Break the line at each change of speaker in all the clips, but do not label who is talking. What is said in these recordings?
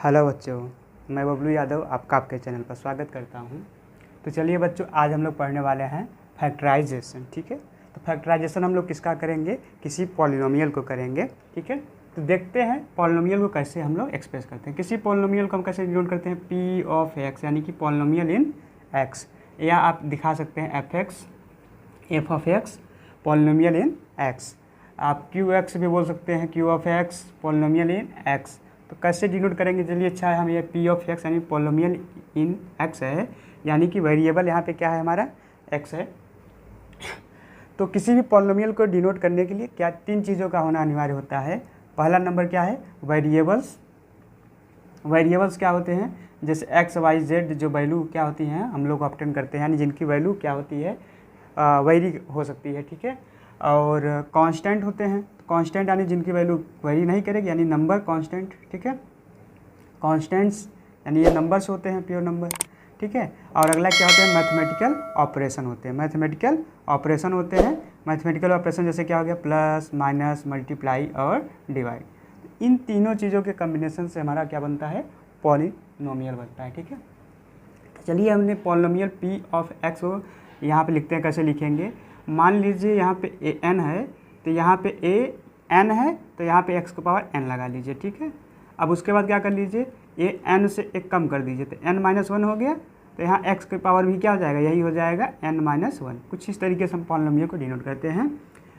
Hello बच्चों, मैं बबलू यादव आपका आपके चैनल पर स्वागत करता हूं। तो चलिए बच्चों, आज हम लोग पढ़ने वाले हैं फैक्टराइजेशन। ठीक है, तो फैक्टराइजेशन हम लोग किसका करेंगे? किसी पॉलिनोमियल को करेंगे। ठीक है, तो देखते हैं पॉलिनोमियल को कैसे हम लोग एक्सप्रेस करते हैं। किसी पॉलिनोमियल को हम कैसे डिनोट करते हैं? पी ऑफ एक्स, यानी कि पॉलिनोमियल इन एक्स, या आप दिखा सकते हैं F of x polynomial in x. आप क्यू एक्स भी बोल सकते हैं, Q of x polynomial in x. तो कैसे डिनोट करेंगे? चलिए, अच्छा है, हम ये पी ऑफ एक्स यानी पॉलिनोमियल इन एक्स है, यानी कि वेरिएबल यहाँ पे क्या है हमारा? एक्स है। तो किसी भी पॉलिनोमियल को डिनोट करने के लिए क्या तीन चीज़ों का होना अनिवार्य होता है। पहला नंबर क्या है? वेरिएबल्स। वेरिएबल्स क्या होते हैं? जैसे एक्स वाई जेड जो वैल्यू क्या होती हैं हम लोग ऑब्टेन करते हैं, यानी जिनकी वैल्यू क्या होती है वेरी हो सकती है। ठीक है, और कांस्टेंट होते हैं। कांस्टेंट यानी जिनकी वैल्यू वेरी नहीं करेगी, यानी नंबर कांस्टेंट। ठीक है, कांस्टेंट्स यानी ये नंबर्स होते हैं, प्योर नंबर। ठीक है, और अगला क्या होते हैं? मैथमेटिकल ऑपरेशन होते हैं। मैथमेटिकल ऑपरेशन होते हैं। मैथमेटिकल ऑपरेशन जैसे क्या हो गया? प्लस, माइनस, मल्टीप्लाई और डिवाइड। इन तीनों चीज़ों के कम्बिनेशन से हमारा क्या बनता है? पॉलिनोमियल बनता है। ठीक है, चलिए हमने पॉलिनोमियल पी ऑफ एक्स को यहाँ पे लिखते हैं। कैसे लिखेंगे? मान लीजिए यहाँ पे ए एन है, तो यहाँ पे ए एन है, तो यहाँ पे एक्स की पावर एन लगा लीजिए। ठीक है, अब उसके बाद क्या कर लीजिए? ए एन से एक कम कर दीजिए, तो एन माइनस वन हो गया। तो यहाँ एक्स की पावर भी क्या हो जाएगा? यही हो जाएगा, एन माइनस वन। कुछ इस तरीके से हम पॉलिनोमियल को डिनोट करते हैं।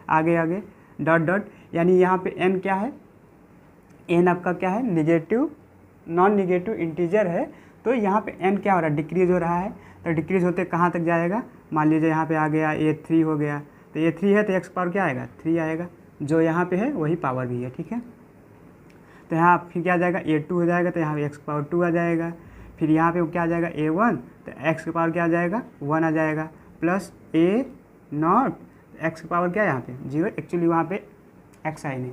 आगे आगे डॉट डॉट, यानी यहाँ पे एन क्या है? एन आपका क्या है? निगेटिव, नॉन निगेटिव इंटीजर है। तो यहाँ पे एन क्या हो रहा है? डिक्रीज हो रहा है। तो डिक्रीज होते कहाँ तक जाएगा? मान लीजिए यहाँ पे आ गया ए थ्री हो गया, तो ए थ्री है तो एक्स पावर क्या आएगा? थ्री आएगा। जो यहाँ पे है वही पावर भी है। ठीक है, तो यहाँ फिर क्या आ जाएगा? ए टू हो जाएगा, तो यहाँ पे एक्स पावर टू आ जाएगा। फिर यहाँ पे क्या आ जाएगा? ए वन, तो एक्स की पावर क्या आ जाएगा? वन आ जाएगा। प्लस ए नॉट, एक्स की पावर क्या है यहाँ पे? जीरो। एक्चुअली वहाँ पे एक्स आई नहीं,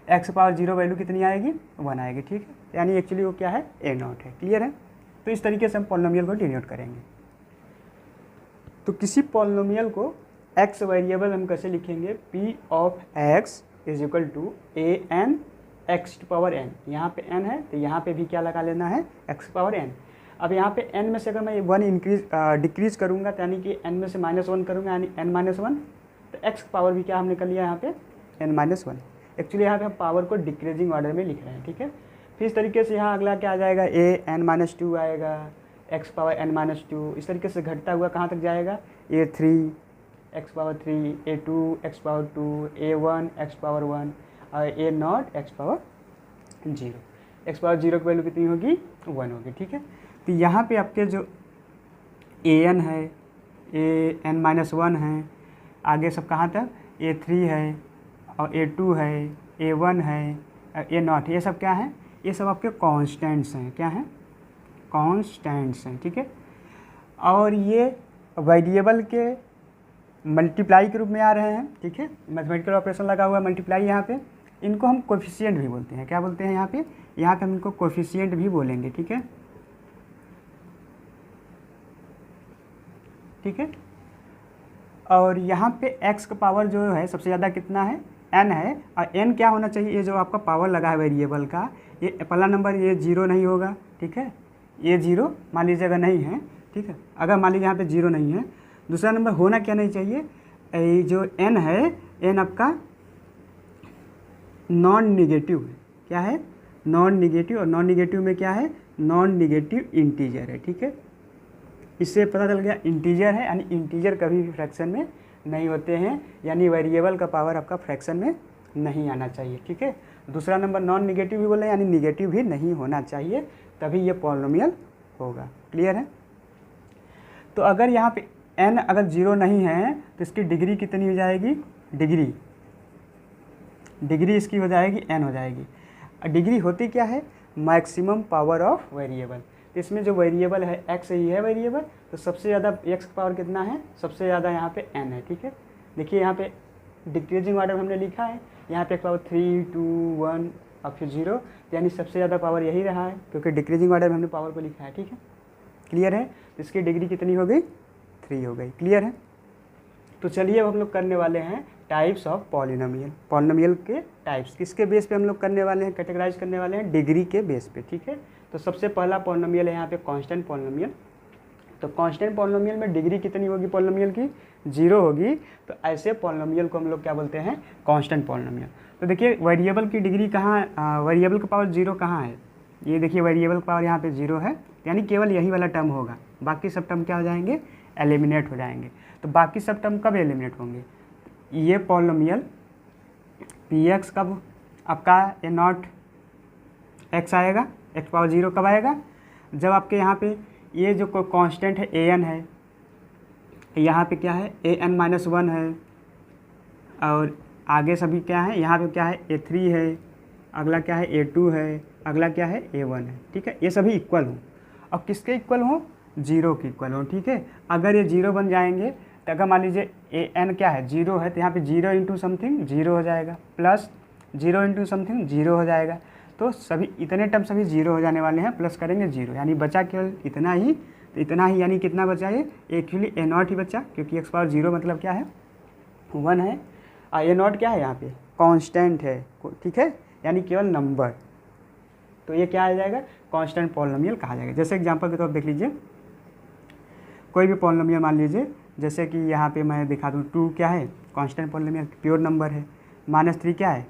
एक्स पावर जीरो वैल्यू कितनी आएगी? वन आएगी। ठीक है, यानी एक्चुअली वो क्या है? ए नॉट है। क्लियर है? तो इस तरीके से हम पॉलिनोमियल को डिनोट करेंगे। तो किसी पॉलिनोमियल को एक्स वेरिएबल हम कैसे लिखेंगे? P of x is equal to a n x to power n. यहाँ पे एन है तो यहाँ पे भी क्या लगा लेना है? X power n. अब यहाँ पे एन में से अगर मैं वन डिक्रीज करूँगा, तो यानी कि एन में से माइनस वन करूँगा, यानी एन माइनस वन, तो एक्स पावर भी क्या हमने कर लिया यहाँ पे? N minus one. एक्चुअली यहाँ पे हम पावर को डिक्रीजिंग ऑर्डर में लिख रहे हैं। ठीक है, फिर इस तरीके से यहाँ अगला क्या आ जाएगा? ए एन माइनस टू आएगा, x power n minus two. इस तरीके से घटता हुआ कहाँ तक जाएगा? A three x power three, a two x power two, a one x power one, और a nought x power zero. X power zero की वैल्यू कितनी होगी? वन होगी। ठीक है, तो यहाँ पे आपके जो ए एन है, ए एन माइनस वन है, आगे सब कहाँ तक? ए थ्री है, और ए टू है, ए वन है, ए नॉट, ये सब क्या है? ये सब आपके कॉन्स्टेंट्स हैं। क्या हैं? कॉन्स्टेंट्स हैं। ठीक है, और ये वेरिएबल के मल्टीप्लाई के रूप में आ रहे हैं। ठीक है, मैथमेटिकल ऑपरेशन लगा हुआ है मल्टीप्लाई यहाँ पे। इनको हम कोफिशिएंट भी बोलते हैं। क्या बोलते हैं यहाँ पे? यहाँ पे हम इनको कोफिशिएंट भी बोलेंगे। ठीक है, ठीक है, और यहाँ पे x का पावर जो है सबसे ज़्यादा कितना है? n है। और n क्या होना चाहिए? ये जो आपका पावर लगा है वेरिएबल का, ये पहला नंबर ये जीरो नहीं होगा। ठीक है, ये जीरो मान लीजिए अगर नहीं है। ठीक है, अगर मान लीजिए यहाँ पे जीरो नहीं है, दूसरा नंबर होना क्या नहीं चाहिए? ये जो n है, n आपका नॉन निगेटिव है। क्या है? Non negative. और नॉन निगेटिव में क्या है? नॉन निगेटिव इंटीजर है। ठीक है, इससे पता चल गया इंटीजर है, यानी इंटीजर कभी भी फ्रैक्शन में नहीं होते हैं, यानी वेरिएबल का पावर आपका फ्रैक्शन में नहीं आना चाहिए। ठीक है, दूसरा नंबर नॉन निगेटिव भी बोले, यानी निगेटिव भी नहीं होना चाहिए, तभी ये पॉलिनोमियल होगा। क्लियर है? तो अगर यहाँ पे n अगर जीरो नहीं है तो इसकी डिग्री कितनी हो जाएगी? डिग्री इसकी हो जाएगी n हो जाएगी। डिग्री होती क्या है? Maximum power of variable. तो इसमें जो वेरिएबल है x ही है वेरिएबल, तो सबसे ज़्यादा x का पावर कितना है? सबसे ज़्यादा यहाँ पे n है। ठीक है, देखिए यहाँ पे डिक्रीजिंग ऑर्डर हमने लिखा है, यहाँ पे पावर थ्री टू वन और फिर जीरो, यानी सबसे ज़्यादा पावर यही रहा है, क्योंकि डिक्रीजिंग ऑर्डर में हमने पावर को लिखा है। ठीक है, क्लियर है? तो इसकी डिग्री कितनी हो गई? थ्री हो गई। क्लियर है? तो चलिए अब हम लोग करने वाले हैं टाइप्स ऑफ पॉलिनोमियल। पॉलिनोमियल के टाइप्स किसके बेस पे हम लोग करने वाले हैं? कैटेगराइज करने वाले हैं डिग्री के बेस पे। ठीक है, तो सबसे पहला पॉलिनोमियल है यहाँ पे कांस्टेंट पॉलिनोमियल। तो कांस्टेंट पॉलिनोमियल में डिग्री कितनी होगी पॉलिनोमियल की, 0 होगी। तो ऐसे पॉलिनोमियल को हम लोग क्या बोलते हैं, कांस्टेंट पॉलिनोमियल। तो देखिए वेरिएबल की डिग्री कहाँ, वेरिएबल का पावर 0 कहाँ है, ये देखिए वेरिएबल का पावर यहाँ पे 0 है, यानी केवल यही वाला टर्म होगा, बाकी सब टर्म क्या हो जाएंगे, एलिमिनेट हो जाएंगे। तो बाकी सब टर्म कब एलिमिनेट होंगे, ये पॉलिनोमियल पी एक्स कब आपका ए नॉट एक्स आएगा, एक्स पावर 0 कब आएगा, जब आपके यहाँ पे ये जो कांस्टेंट है ए एन है, यहाँ पे क्या है ए एन माइनस 1 है, और आगे सभी क्या है, यहाँ पे क्या है A3 है, अगला क्या है A2 है, अगला क्या है A1 है, ठीक है। ये सभी इक्वल हों, अब किसके इक्वल हों, 0 के इक्वल हों, ठीक है। अगर ये 0 बन जाएंगे तो अगर मान लीजिए AN क्या है 0 है, तो यहाँ पे 0 इंटू समथिंग 0 हो जाएगा, प्लस 0 इंटू समथिंग 0 हो जाएगा। तो सभी इतने टर्म सभी 0 हो जाने वाले हैं, प्लस करेंगे 0, यानी बचा केवल इतना ही। तो इतना ही यानी कितना बचा, ये एक्चुअली ए नॉट ही बचा, क्योंकि एक्स पावर 0 मतलब क्या है 1 है, और ए नॉट क्या है यहाँ पे कांस्टेंट है, ठीक है, यानी केवल नंबर। तो ये क्या आ जाएगा, कांस्टेंट पॉलिनोमियल कहा जाएगा। जैसे एग्जांपल के तौर पर देख लीजिए, कोई भी पॉलिनोमियल मान लीजिए, जैसे कि यहाँ पे मैं दिखा दूँ, 2 क्या है कांस्टेंट पॉलिनोमियल, प्योर नंबर है, -3 क्या है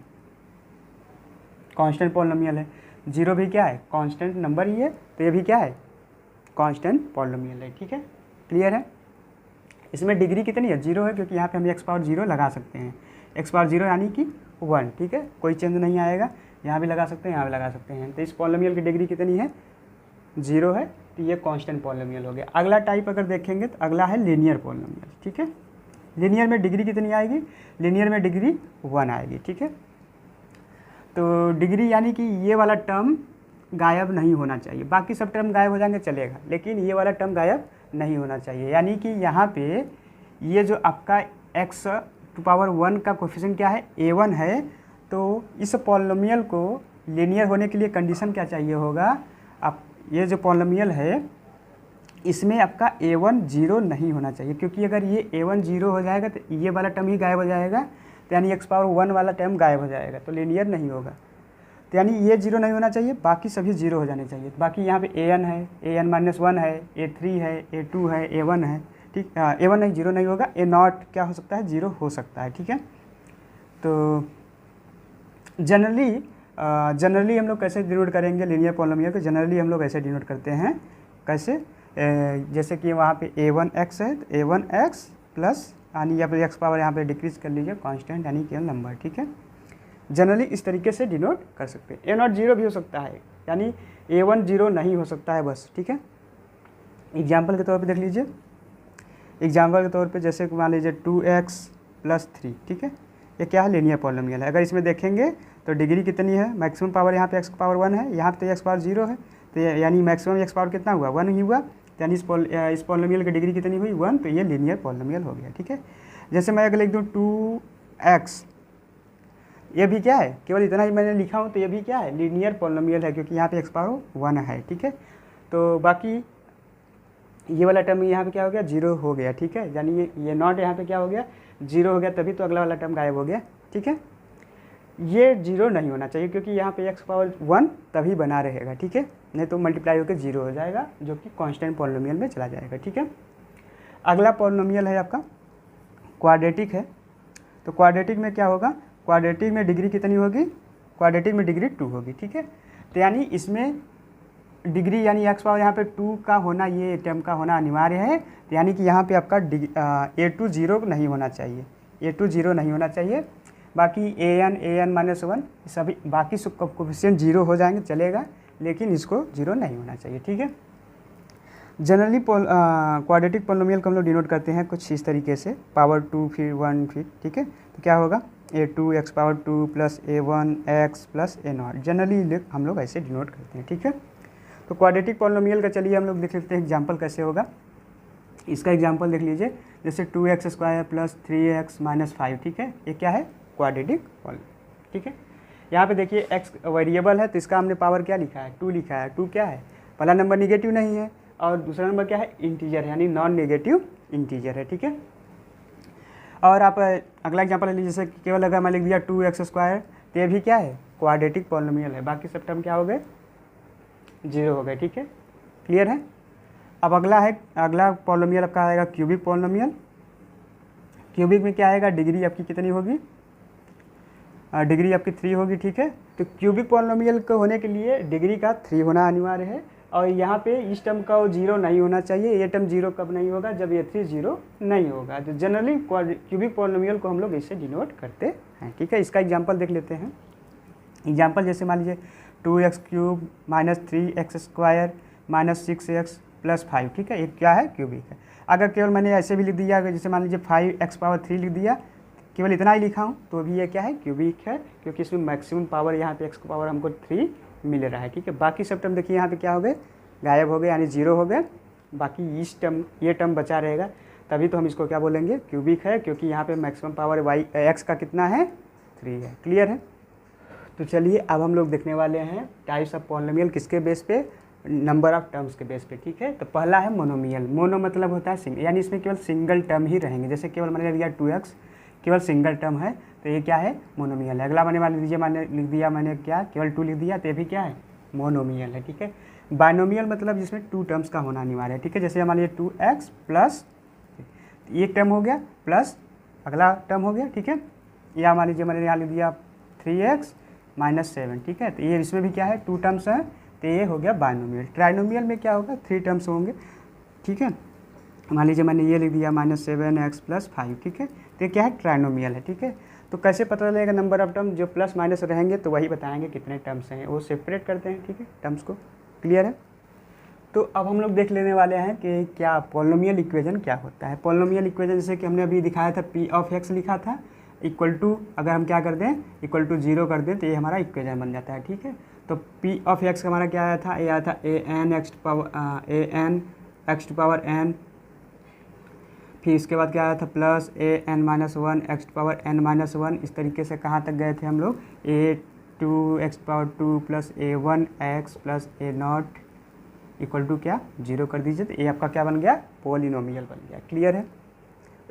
कांस्टेंट पॉलिनोमियल है, 0 भी क्या है कांस्टेंट नंबर ही है, तो ये भी क्या है कांस्टेंट पॉलिनोमियल है, ठीक है, क्लियर है। इसमें डिग्री कितनी है, 0 है, क्योंकि यहाँ पे हम एक्स पावर 0 लगा सकते हैं, एक्स पावर 0 यानी कि 1, ठीक है, कोई चेंज नहीं आएगा, यहाँ भी लगा सकते हैं, यहाँ भी लगा सकते हैं। तो इस पॉलिनोमियल की डिग्री कितनी है, 0 है, तो ये कांस्टेंट पॉलिनोमियल हो गया। अगला टाइप अगर देखेंगे तो अगला है लीनियर पॉलिनोमियल, ठीक है। लीनियर में डिग्री कितनी आएगी, लीनियर में डिग्री 1 आएगी, ठीक है। तो डिग्री यानी कि ये वाला टर्म गायब नहीं होना चाहिए, बाकी सब टर्म गायब हो जाएंगे चलेगा, लेकिन ये वाला टर्म गायब नहीं होना चाहिए। यानी कि यहाँ पे ये जो आपका x⁴ का कोफिशिएंट क्या है, a1 है। तो इस पॉलिनोमियल को लीनियर होने के लिए कंडीशन क्या चाहिए होगा, आप ये जो पॉलिनोमियल है इसमें आपका a1 0 नहीं होना चाहिए, क्योंकि अगर ये a1 0 हो जाएगा तो ये वाला टर्म ही गायब हो जाएगा, तो यानी x⁴ वाला टर्म गायब हो जाएगा, तो लीनियर नहीं होगा। तो यानी ये 0 नहीं होना चाहिए, बाकी सभी 0 हो जाने चाहिए। बाकी यहाँ पे an है, an-1 है, A3 है, A2 है, A1 है, ठीक, A1 नहीं 0 नहीं होगा, A नॉट क्या हो सकता है 0 हो सकता है, ठीक है। तो जनरली हम लोग कैसे डिनोट करेंगे लीनियर पॉलिनोमियल को, जनरली हम लोग ऐसे डिनोट करते हैं, कैसे, जैसे कि वहाँ पे a1x है, तो a1x प्लस यानी या फिर एक्स पावर यहाँ पे डिक्रीज कर लीजिए कांस्टेंट यानी केवल नंबर, ठीक है। जनरली इस तरीके से डिनोट कर सकते हैं। a0 0 भी हो सकता है, यानी a1 0 नहीं हो सकता है बस, ठीक है। एग्जाम्पल के तौर पे देख लीजिए, एग्जाम्पल के तौर पे जैसे मान लीजिए 2x + 3, ठीक है, ये क्या है लीनियर पॉलिनोमियल है। अगर इसमें देखेंगे तो डिग्री कितनी है, मैक्सिमम पावर यहाँ पे x⁴ है, यहाँ पे x पावर 0 है, तो यानी मैक्सिमम x पावर कितना हुआ 1 ही हुआ, यानी इस पॉलिनोमियल की डिग्री कितनी हुई 1, तो ये लीनियर पॉलिनोमियल हो गया, ठीक है। जैसे मैं अगर लिख दूँ 2x, ये भी क्या है, केवल इतना ही मैंने लिखा हूँ, तो ये भी क्या है लीनियर पॉलिनोमियल है, क्योंकि यहाँ पे x⁴ 1 है, ठीक है। तो बाकी ये वाला टर्म यहाँ पे क्या हो गया 0 हो गया, ठीक है, यानी ये नॉट यहाँ पे क्या हो गया 0 हो गया, तभी तो अगला वाला टर्म गायब हो गया, ठीक है। ये 0 नहीं होना चाहिए, क्योंकि यहाँ पे x⁴ तभी बना रहेगा, ठीक है, नहीं तो मल्टीप्लाई होकर 0 हो जाएगा, जो कि कांस्टेंट पॉलिनोमियल में चला जाएगा, ठीक है। अगला पॉलिनोमियल है आपका क्वाड्रेटिक है। तो क्वाड्रेटिक में क्या होगा, क्वाड्रेटिक में डिग्री कितनी होगी, क्वाड्रेटिक में डिग्री 2 होगी, ठीक है। तो यानी इसमें डिग्री यानी x पावर यहाँ पे 2 का होना, ये टर्म का होना अनिवार्य है। तो यानी कि यहाँ पे आपका a2 0 नहीं होना चाहिए, a2 0 नहीं होना चाहिए। बाकी an-1 सभी बाकी सब कोफिशिएंट 0 हो जाएंगे चलेगा, लेकिन इसको 0 नहीं होना चाहिए, ठीक है। जनरली क्वाड्रेटिक पॉलिनोमियल को हम लोग डिनोट करते हैं कुछ इस तरीके से, पावर 2 फिर 1 फिर, ठीक है। तो क्या होगा a2 x⁴ plus a1 x plus a0, generally हम लोग ऐसे डिनोट करते हैं, ठीक है। तो क्वाड्रेटिक पॉलिनोमियल का चलिए हम लोग देख लेते हैं एग्जाम्पल कैसे होगा। इसका एग्जाम्पल देख लीजिए, जैसे 2x² प्लस 3x - 5, ठीक है, ये क्या है क्वाड्रेटिक पॉलिनोमियल, ठीक है। यहाँ पे देखिए x वेरिएबल है, तो इसका हमने पावर क्या लिखा है 2 लिखा है। 2 क्या है, पहला नंबर निगेटिव नहीं है, और दूसरा नंबर क्या है इंटीजर है, यानी नॉन नेगेटिव इंटीजर है, ठीक है। और आप अगला एग्जाम्पल ले लीजिए, जैसे केवल अगर मैं लिख दिया 2x², तो ये भी क्या है क्वाड्रेटिक पॉलिनोमियल है, बाकी सब टर्म क्या हो गए 0 हो गए, ठीक है, क्लियर है। अब अगला पॉलिनोमियल आपका आएगा क्यूबिक पॉलिनोमियल। क्यूबिक में क्या आएगा, डिग्री आपकी कितनी होगी, डिग्री आपकी 3 होगी, ठीक है। तो क्यूबिक पॉलिनोमियल को होने के लिए डिग्री का 3 होना अनिवार्य है, और यहाँ पे इस टर्म का 0 नहीं होना चाहिए। ये टर्म 0 कब नहीं होगा, जब ये 3 0 नहीं होगा। तो जनरली क्यूबिक पॉलिनोमियल को हम लोग इससे डिनोट करते हैं, ठीक है। इसका एग्जांपल देख लेते हैं। एग्जांपल जैसे मान लीजिए 2x cube minus 3x square minus 6x plus 5, ठीक है, ये क्या है, क्यूबिक है। अगर केवल मैंने ऐसे भी लिख दिया, जैसे मान लीजिए 5x पावर 3 लिख दिया, केवल इतना ही लिखा हूँ, तो भी ये क्या है, क्यूबिक है, क्योंकि इसमें मैक्सिमम पावर यहाँ पे x का पावर हमको 3 मिल रहा है, ठीक है। बाकी सब टर्म देखिए यहाँ पे क्या हो गए, गायब हो गए, यानी 0 हो गए। बाकी इस टर्म, ये टर्म बचा रहेगा, तभी तो हम इसको क्या बोलेंगे, क्यूबिक है, क्योंकि यहाँ पे मैक्सिमम पावर x का कितना है, 3 है, क्लियर है। तो चलिए अब हम लोग देखने वाले हैं टाइप्स ऑफ पॉलिनोमियल किसके बेस पे, नंबर ऑफ टर्म्स के बेस पे, ठीक है। तो पहला है मोनोमियल। मोनो मतलब होता है सिंगल, यानी इसमें केवल सिंगल टर्म ही रहेंगे। जैसे केवल मैंने लिया 2x, केवल सिंगल टर्म है, तो ये क्या है, मोनोमियल है। अगला मैंने लिख दिया मैंने क्या, केवल 2 लिख दिया, तो ये भी क्या है, मोनोमियल है, ठीक है। बाइनोमियल मतलब जिसमें 2 टर्म्स का होना अनिवार्य है, ठीक है। जैसे हमारे 2x प्लस एक टर्म हो गया प्लस अगला टर्म हो गया, ठीक है। या मान लीजिए मैंने यहाँ लिख दिया 3x माइनस 7, ठीक है। तो ये इसमें भी क्या है, 2 टर्म्स है, तो ये हो गया बाइनोमियल। ट्राइनोमियल में क्या होगा, 3 टर्म्स होंगे, ठीक है। मान लीजिए मैंने ये लिख दिया माइनस 7x प्लस 5, ठीक है। तो ये क्या है, ट्राइनोमियल है, ठीक है। तो कैसे पता चलेगा नंबर ऑफ टर्म, जो प्लस माइनस रहेंगे तो वही बताएंगे कितने टर्म्स हैं, वो सेपरेट करते हैं, ठीक है, टर्म्स को, क्लियर है। तो अब हम लोग देख लेने वाले हैं कि क्या पॉलिनोमियल इक्वेशन क्या होता है। पॉलिनोमियल इक्वेशन जैसे कि हमने अभी दिखाया था, p ऑफ x लिखा था, इक्वल टू, अगर हम क्या कर दें, इक्वल टू 0 कर दें, तो ये हमारा इक्वेशन बन जाता है, ठीक है। तो p ऑफ x हमारा क्या आया था, ये आया था an x to power n, फिर इसके बाद क्या आया था, plus an minus 1 x to power n minus 1। इस तरीके से कहाँ तक गए थे हम लोग, a2 x power 2 plus a1 x plus a0 equal to क्या, 0 कर दीजिए, तो ये आपका क्या बन गया, पॉलिनोमियल बन गया, क्लियर है।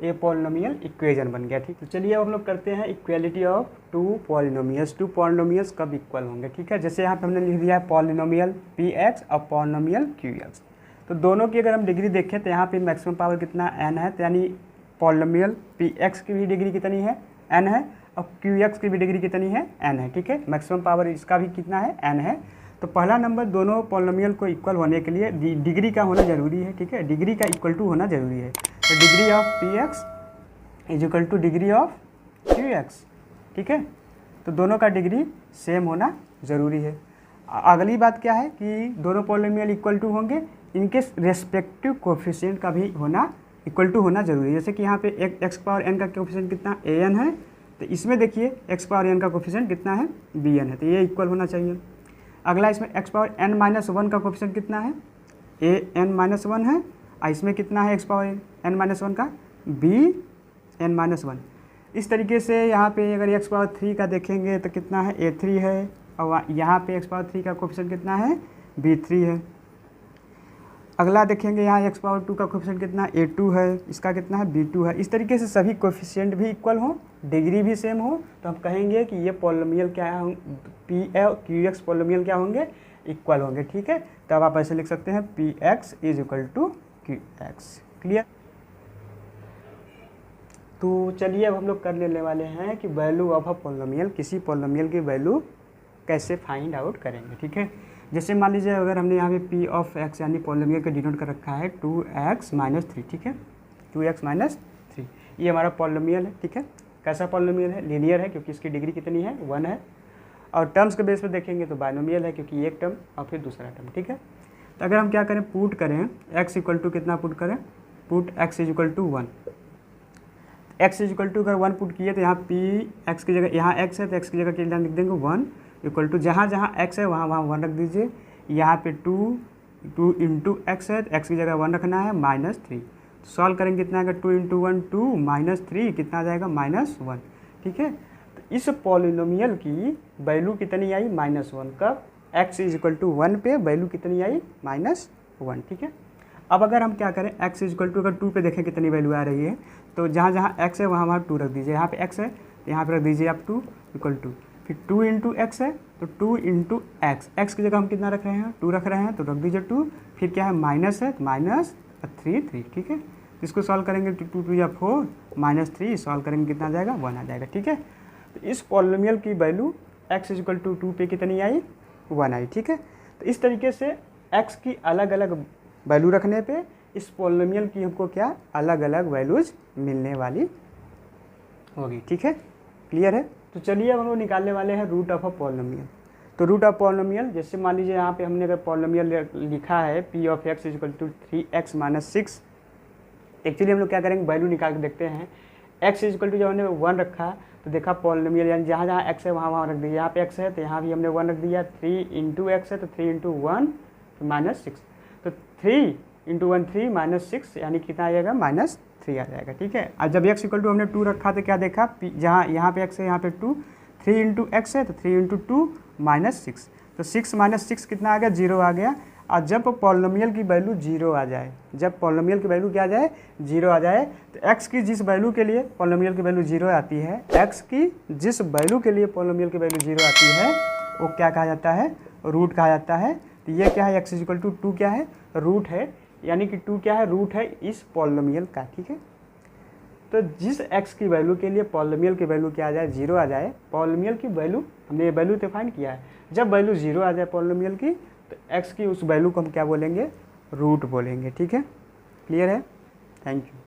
ये पॉलिनोमियल इक्वेशन बन गया, ठीक। तो चलिए अब हम लोग करते हैं इक्वालिटी ऑफ 2 पॉलिनोमियल्स। 2 पॉलिनोमियल्स कब इक्वल होंगे, ठीक है। जैसे यहाँ पे हमने लिख दिया है पॉलिनोमियल px और पॉलिनोमियल qx। तो दोनों की अगर हम डिग्री देखें तो यहाँ पे मैक्सिमम पावर कितना n है, तो यानी पॉलिनोमियल px की भी डिग्री कितनी है, n है, और qx की भी डिग्री कितनी है, n है, ठीक है। मैक्सिमम पावर इसका भी कितना है, n है। तो पहला नंबर, दोनों पॉलिनोमियल को इक्वल होने के लिए डिग्री का होना जरूरी है, ठीक है, डिग्री का इक्वल टू होना जरूरी है। तो degree of px is equal two degree of qx, ठीक है। तो दोनों का डिग्री सेम होना ज़रूरी है। अगली बात क्या है कि दोनों पॉलिनोमियल इक्वल टू होंगे, इनके रेस्पेक्टिव कोफिशिएंट का भी होना इक्वल टू होना जरूरी है। जैसे कि यहाँ पे एक x पावर n का कोफिशिएंट कितना, an है, तो इसमें देखिए x पावर n का कोफिशिएंट कितना है, bn है, तो ये इक्वल होना चाहिए। अगला इसमें x पावर n माइनस 1 का कोफिशिएंट कितना है, an माइनस 1 है, और इसमें कितना है x पावर n माइनस 1 का, bn माइनस 1। इस तरीके से यहाँ पे अगर x पावर 3 का देखेंगे तो कितना है, a3 है, और यहाँ पे x पावर 3 का कोफिशिएंट कितना है, b3 है। अगला देखेंगे यहाँ x पावर 2 का कोफिशिएंट कितना, a2 है, इसका कितना है, b2 है। इस तरीके से सभी कोफिशिएंट भी इक्वल हो, डिग्री भी सेम हो, तो हम कहेंगे कि ये पॉलिनोमियल क्या है, px पॉलिनोमियल क्या होंगे, इक्वल होंगे, ठीक है। तब आप ऐसे लिख सकते हैं px is equal to qx, clear. तो चलिए अब हम लोग कर लेने वाले हैं कि वैल्यू ऑफ अ पॉलिनोमियल, किसी पॉलिनोमियल की वैल्यू कैसे फाइंड आउट करेंगे, ठीक है। जैसे मान लीजिए अगर हमने यहाँ पे p ऑफ x यानी पॉलिनोमियल का डिनोट कर रखा है 2x माइनस 3, ठीक है, 2x माइनस 3, ये हमारा पॉलिनोमियल है, ठीक है। कैसा पॉलिनोमियल है, लीनियर है, क्योंकि इसकी डिग्री कितनी है, 1 है। और टर्म्स के बेस पे देखेंगे तो बाइनोमियल है, क्योंकि एक टर्म और फिर दूसरा टर्म, ठीक है। तो अगर हम क्या करें, पुट करें x इक्वल टू कितना पुट करें, put x is equal to 1, x is equal to अगर 1 पुट किए तो यहाँ p x की जगह, यहाँ x है तो x की जगह क्या लिख देंगे 1 इक्वल टू, जहाँ जहाँ x है वहाँ वहाँ 1 रख दीजिए। यहाँ पे 2 इंटू x है तो x की जगह 1 रखना है, माइनस 3। सॉल्व करेंगे कितना आएगा, 2 इंटू 1 2 माइनस 3 कितना आ जाएगा, माइनस 1, ठीक है। तो इस पॉलिनोमियल की वैल्यू कितनी आई, माइनस 1। कब, x इज इक्वल टू 1 पे वैल्यू कितनी आई, माइनस 1, ठीक है। अब अगर हम क्या करें, x इज इक्वल टू अगर 2 पे देखें कितनी वैल्यू आ रही है, तो जहाँ जहाँ x है वहाँ वहाँ 2 रख दीजिए। यहाँ पे x है तो यहाँ पे रख दीजिए आप 2 इक्वल टू, कि 2 इंटू एक्स है तो 2 इंटू एक्स, एक्स की जगह हम कितना रख रहे हैं 2 रख रहे हैं तो रख दीजिए 2, फिर क्या है माइनस है तो माइनस 3 3, ठीक है। तो इसको सॉल्व करेंगे तो 2 2 या 4 माइनस 3 सॉल्व करेंगे कितना आ जाएगा 1 आ जाएगा, ठीक है। तो इस पॉलिनोमियल की वैल्यू x इक्वल टू 2 पे कितनी आई 1 आई, ठीक है। तो इस तरीके से x की अलग अलग वैल्यू रखने पे इस पॉलिनोमियल की हमको क्या अलग अलग वैल्यूज मिलने वाली होगी, ठीक है, क्लियर है। तो चलिए अब हम लोग निकालने वाले हैं रूट ऑफ अ पॉलिनोमियल। तो रूट ऑफ पॉलिनोमियल जैसे मान लीजिए यहाँ पे हमने अगर पॉलिनोमियल लिखा है p of x equal to 3x minus 6, actually हम लोग क्या करेंगे वैल्यू निकाल के देखते हैं। x इक्वल टू जब हमने 1 रखा तो देखा पॉलिनोमियल यानी जहाँ जहाँ x है वहाँ वहाँ रख दिया, यहाँ पे x है तो यहाँ भी हमने 1 रख दिया, 3 इंटू एक्स है तो 3 इंटू 1 तो माइनस 6, तो 3 इंटू 1 3 माइनस 6 यानी कितना आ जाएगा माइनस 3 आ जाएगा, ठीक है। और जब x इक्वल टू हमने 2 रखा तो क्या देखा जहाँ यहाँ पे x है यहाँ पे 2, 3 इंटू एक्स है तो 3 इंटू 2 माइनस 6, तो 6 माइनस 6 कितना आ गया 0 आ गया। और जब पॉलिनोमियल की वैल्यू 0 आ जाए, जब पॉलिनोमियल की वैल्यू क्या आ जाए 0 आ जाए, तो x की जिस वैल्यू के लिए पॉलिनोमियल की वैल्यू 0 आती है, x की जिस वैल्यू के लिए पॉलिनोमियल की वैल्यू 0 आती है वो क्या कहा जाता है रूट कहा जाता है। तो ये क्या है x इक्वल टू 2 क्या है रूट है, यानी कि 2 क्या है रूट है इस पॉलिनोमियल का, ठीक है। तो जिस x की वैल्यू के लिए पॉलिनोमियल की वैल्यू क्या आ जाए 0 आ जाए, पॉलिनोमियल की वैल्यू हमने ये वैल्यू डिफाइन किया है, जब वैल्यू 0 आ जाए पॉलिनोमियल की तो x की उस वैल्यू को हम क्या बोलेंगे रूट बोलेंगे, ठीक है, क्लियर है, थैंक यू।